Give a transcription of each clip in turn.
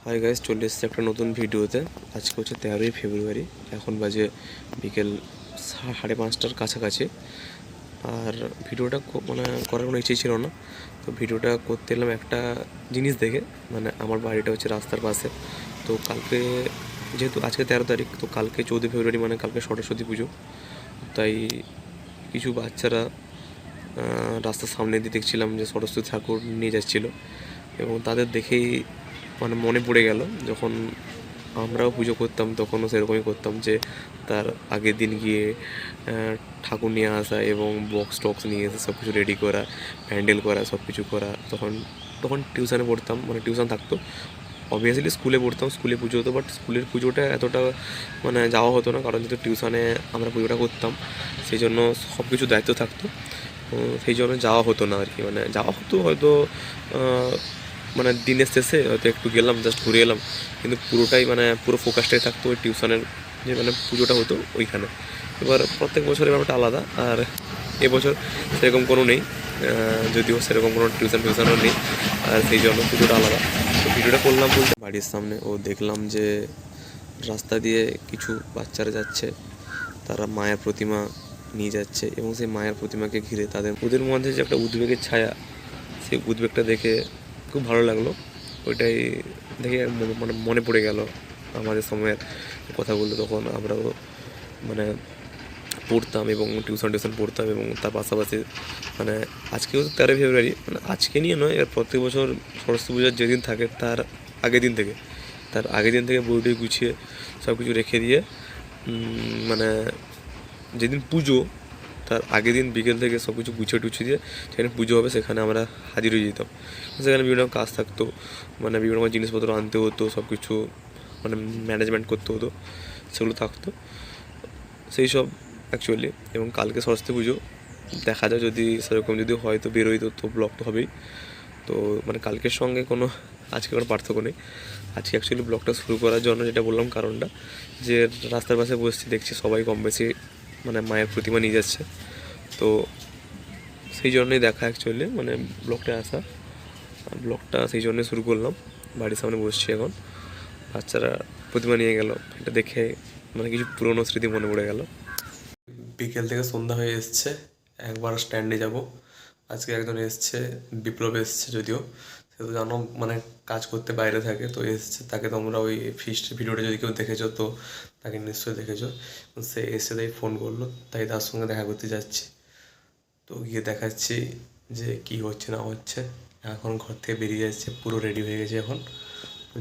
Hi guys, চলে এসেছে একটা নতুন ভিডিওতে। আজকে হচ্ছে 13ই ফেব্রুয়ারি। এখন বাজে বিকেল 5:30টার কাছাকাছি। আর ভিডিওটা মানে করার কোনো ইচ্ছে ছিল না, তো ভিডিওটা করতে এলাম একটা জিনিস দেখে। মানে আমার বাড়িটা হচ্ছে রাস্তার পাশে। তো কালকে, যেহেতু আজকে 13 তারিখ, তো কালকে 14 ফেব্রুয়ারি মানে কালকে সরস্বতী পুজো। তাই কিছু বাচ্চারা রাস্তার সামনে দিয়ে দেখছিলাম যে সরস্বতী ঠাকুর নিয়ে যাচ্ছিলো, এবং তাদের দেখেই মানে মনে পড়ে গেল যখন আমরাও পুজো করতাম, তখনও সেরকমই করতাম, যে তার আগের দিন গিয়ে ঠাকুর নিয়ে আসা এবং বক্স টক্স নিয়ে এসে সব কিছু রেডি করা, প্যান্ডেল করা, সব কিছু করা। তখন তখন টিউশনে পড়তাম, মানে টিউশন থাকতো। অবভিয়াসলি স্কুলে পড়তাম, স্কুলে পুজো হতো, বাট স্কুলের পুজোটা এতটা মানে যাওয়া হতো না, কারণ যেহেতু টিউশনে আমরা পুজোটা করতাম, সেই জন্য সব কিছু দায়িত্ব থাকতো। সেই জন্য যাওয়া হতো না আর কি। মানে যাওয়া হতো হয়তো মানে দিনের শেষে হয়তো একটু গেলাম, জাস্ট ঘুরে এলাম, কিন্তু পুরোটাই মানে পুরো ফোকাসটাই থাকতো ওই টিউশনের, যে মানে পুজোটা হতো ওইখানে। এবার প্রত্যেক বছরের ব্যাপারটা আলাদা, আর এবছর সেরকম কোনো নেই, যদিও সেরকম কোনো টিউশনও নেই, আর সেই জন্য পুজোটা আলাদা। তো ভিডিওটা করলাম বলতে বাড়ির সামনে, ও দেখলাম যে রাস্তা দিয়ে কিছু বাচ্চারা যাচ্ছে, তারা মায়ের প্রতিমা নিয়ে যাচ্ছে, এবং সেই মায়ের প্রতিমাকে ঘিরে ওদের মধ্যে যে একটা উদ্বেগের ছায়া, সেই উদ্বেগটা দেখে খুব ভালো লাগলো। ওইটাই দেখে মানে মনে পড়ে গেল আমাদের সময়ের কথাগুলো। তখন আমরাও মানে পড়তাম এবং টিউশন পড়তাম, এবং তার পাশাপাশি মানে আজকেও তো 13 ফেব্রুয়ারি, মানে আজকে নিয়ে নয়, এর প্রত্যেক বছর সরস্বতী পূজার যেদিন থাকে তার আগের দিন থেকে বইটি গুছিয়ে সব কিছু রেখে দিয়ে মানে যেদিন পুজো তার আগের দিন বিকেল থেকে সব কিছু গুছিয়ে দিয়ে সেখানে পুজো হবে, সেখানে আমরা হাজির হয়ে যেতাম। সেখানে বিভিন্ন কাজ থাকতো, মানে বিভিন্ন রকম জিনিসপত্র আনতে হতো, সব কিছু মানে ম্যানেজমেন্ট করতে হতো, সেগুলো থাকতো সেই সব অ্যাকচুয়ালি। এবং কালকে সরস্বতী পুজো, দেখা যায় যদি সেরকম যদি হয় তো বেরোই, তো ব্লগ তো হবেই। তো মানে কালকের সঙ্গে কোনো আজকে কোনো পার্থক্য নেই। আজকে অ্যাকচুয়ালি ব্লগটা শুরু করার জন্য যেটা বললাম কারণটা, যে রাস্তার পাশে বসছি, দেখছি সবাই কম বেশি মানে মায়ের প্রতিমা নিয়ে যাচ্ছে, তো সেই জন্যই দেখা অ্যাকচুয়ালি মানে ব্লগটা আসা। ব্লগটা সেই জন্যই শুরু করলাম। বাড়ির সামনে বসছি এখন, বাচ্চারা প্রতিমা নিয়ে গেল, এটা দেখে মানে কিছু পুরনো স্মৃতি মনে পড়ে গেল। বিকেল থেকে সন্ধ্যা হয়ে এসছে, একবার স্ট্যান্ডে যাব। আজকে একজন এসছে, বিপ্লব এসছে, যদিও সে তো জানো মানে কাজ করতে বাইরে থাকে, তো এসছে। তাকে তোমরা ওই ফিস্ট ভিডিওটা যদি কেউ দেখেছো তো তাকে নিশ্চয়ই দেখেছো। সে এসে তাই ফোন করলো, তাই তার সঙ্গে দেখা করতে যাচ্ছি। তো গিয়ে দেখাচ্ছি যে কি হচ্ছে না হচ্ছে। এখন ঘর থেকে বেরিয়ে যাচ্ছে, পুরো রেডি হয়ে গেছে এখন।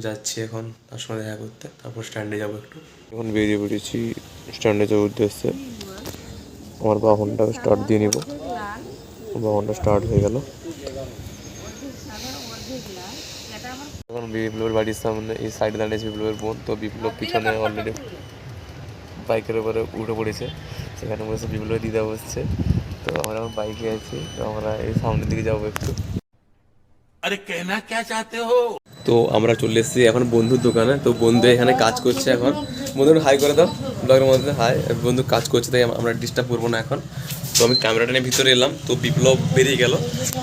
যাচ্ছি এখন তার সঙ্গে দেখা করতে, তারপর স্ট্যান্ডে যাবো একটু। এখন বেরিয়ে পড়েছি স্ট্যান্ডে যাওয়ার উদ্দেশ্যে। আমার বাহনটা স্টার্ট দিয়ে নিব। বাহনটা স্টার্ট হয়ে গেল। এখন বিপ্লবের বাড়ির সামনে এই সাইডে দাঁড়িয়েছে বিপ্লবের বোন। তো বিপ্লব পিছনে অলরেডি বাইকের উপরে উঠে পড়েছে, সেখানে বসে বিপ্লবের দিদা বসছে। তো আমরা এখন বাইকে আছি, তো আমরা এই সামনের দিকে যাবো একটু। আরে কেনা কে চাতে হো। তো আমরা চলে এসেছি এখন বন্ধুর দোকানে। তো বন্ধু এখানে কাজ করছে এখন। বন্ধু হাই করে দাও ব্লগের মধ্যে, হাই। বন্ধু কাজ করছে, তাই আমরা ডিস্টার্ব করবো না এখন। তো আমি ক্যামেরাটা নিয়ে ভিতরে এলাম, তো বিপ্লব বেরিয়ে গেল।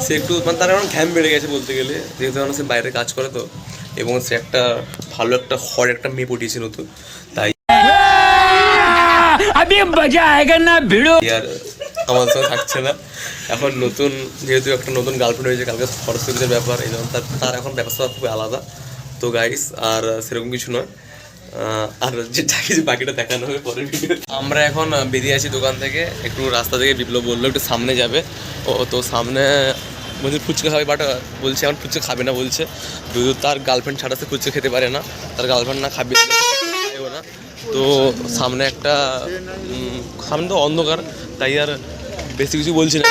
সে একটু মানে তার এখন ঘ্যাম বেড়ে গেছে বলতে গেলে, যেহেতু এখন সে বাইরে কাজ করে, তো এবং সে একটা ভালো একটা একটা মেয়ে পটিয়েছে নতুন, তাই আর আমার সঙ্গে থাকছে না এখন। নতুন যেহেতু একটা নতুন গার্লফ্রেন্ড হয়েছে, কালকে সরস্বতীর ব্যাপার, এই জন্য তার এখন ব্যবস্থা খুব আলাদা। তো গাইস আর সেরকম কিছু নয়, আর যেটা কিছু বাকিটা দেখানো হবে পরের ভিডিও। আমরা এখন বেরিয়ে আছি দোকান থেকে, একটু রাস্তা থেকে বিপ্লব বললো একটু সামনে যাবে। ও তো সামনে বলছে ফুচকা খাবে, বাট বলছে এখন ফুচকা খাবে না, বলছে যদি তার গার্লফ্রেন্ড ছাড়া সে ফুচকা খেতে পারে না, তার গার্লফ্রেন্ড না খাবে না। তো সামনে একটা সামনে তো অন্ধকার, তাই আর বেশি কিছু বলছি না।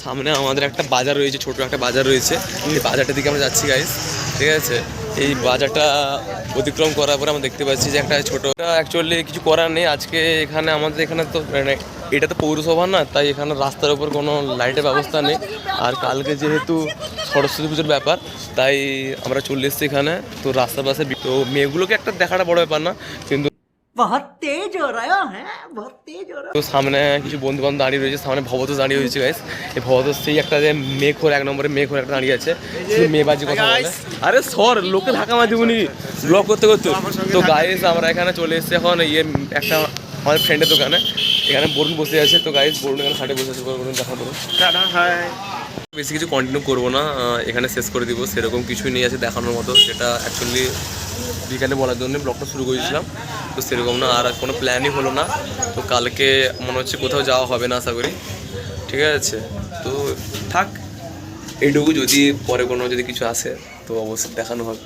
সামনে আমাদের একটা বাজার রয়েছে, ছোটো একটা বাজার রয়েছে, এই বাজারটার দিকে আমরা যাচ্ছি গাইস, ঠিক আছে। এই বাজারটা অতিক্রম করার পরে আমরা দেখতে পাচ্ছি যে একটা ছোটো, অ্যাকচুয়ালি কিছু করার নেই। আজকে এখানে আমাদের এখানে তো মানে এটা তো পৌরসভা না, তাই এখানে রাস্তার উপর কোনো লাইটের ব্যবস্থা নেই। আর কালকে যেহেতু সরস্বতী পুজোর ব্যাপার, তাই আমরা চলে এসেছি এখানে। তো রাস্তার পাশে তো মেয়েগুলোকে একটা দেখাটা বড় ব্যাপার না, কিন্তু बहुत तेज हो रहा है बहुत तेज हो रहा তো সামনে কিছু বন্ধু বান্ধব দাঁড়িয়ে রয়েছে, সামনে ভবত দাঁড়িয়ে রয়েছে গাইস। এই ভবত সেই একটা যে মেঘর 1 নম্বরে মেঘর একটা দাঁড়িয়ে আছে, শুধু মেয়েবাজি কথা বলে। আরে সর লোকে ধাক্কা মার দিবনি ব্লগ করতে করতে। তো গাইস আমরা এখানে চলে এসেছি এখন ইয়ে একটা আমাদের ফ্রেন্ডের দোকানে। এখানে বরুণ বসে আছে, তো গাইস বরুণ এখানে হাটে বসে আছে, বরুণ দেখা করুন। বেশি কিছু কন্টিনিউ করবো না, এখানে শেষ করে দিব। সেরকম কিছুই নেই আছে দেখানোর মতো, যেটা অ্যাকচুয়ালি বিকালে বলার জন্য ব্লগটা শুরু করেছিলাম। তো সেরকম না, আর কোনো প্ল্যানই হলো না। তো কালকে মনে হচ্ছে কোথাও যাওয়া হবে না আশা করি, ঠিক আছে। তো থাক এইটুকু, যদি পরে কোনো যদি কিছু আসে তো অবশ্যই দেখানো হবে।